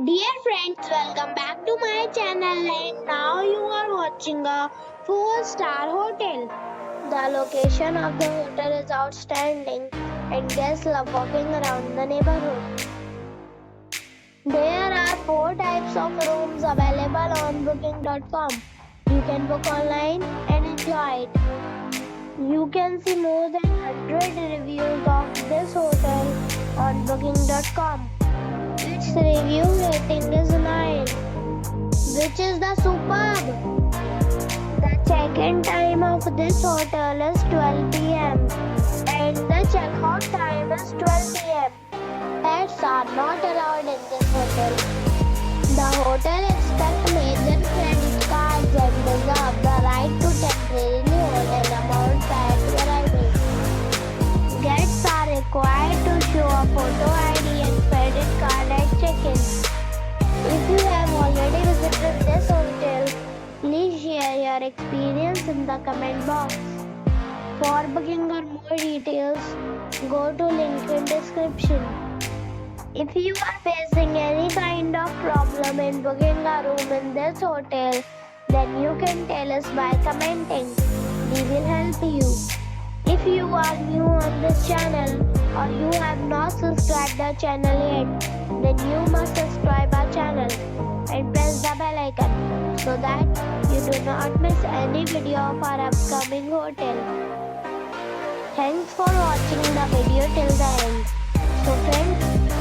Dear friends, welcome back to my channel and now you are watching a 4-star hotel. The location of the hotel is outstanding and guests love walking around the neighborhood. There are 4 types of rooms available on booking.com. You can book online and enjoy it. You can see more than 100 reviews of this hotel on booking.com. Its review rating is 9, which is the superb. The check-in time of this hotel is 12 p.m. and the check-out time is 12 p.m. Pets are not allowed in this hotel. The hotel accepts major credit cards and reserves the right to temporarily hold an amount prior to arrival. Guests are required to show a photo ID and credit card at check-in. If you have already visited this hotel, please share your experience in the comment box. For booking or more details, go to link in description. If you are facing any kind of problem in booking a room in this hotel, then you can tell us by commenting. We will help you. If you are new on this channel or you have not subscribed the channel yet, then you must subscribe our channel and press the bell icon so that you do not miss any video of our upcoming hotel. Thanks for watching the video till the end. So friends,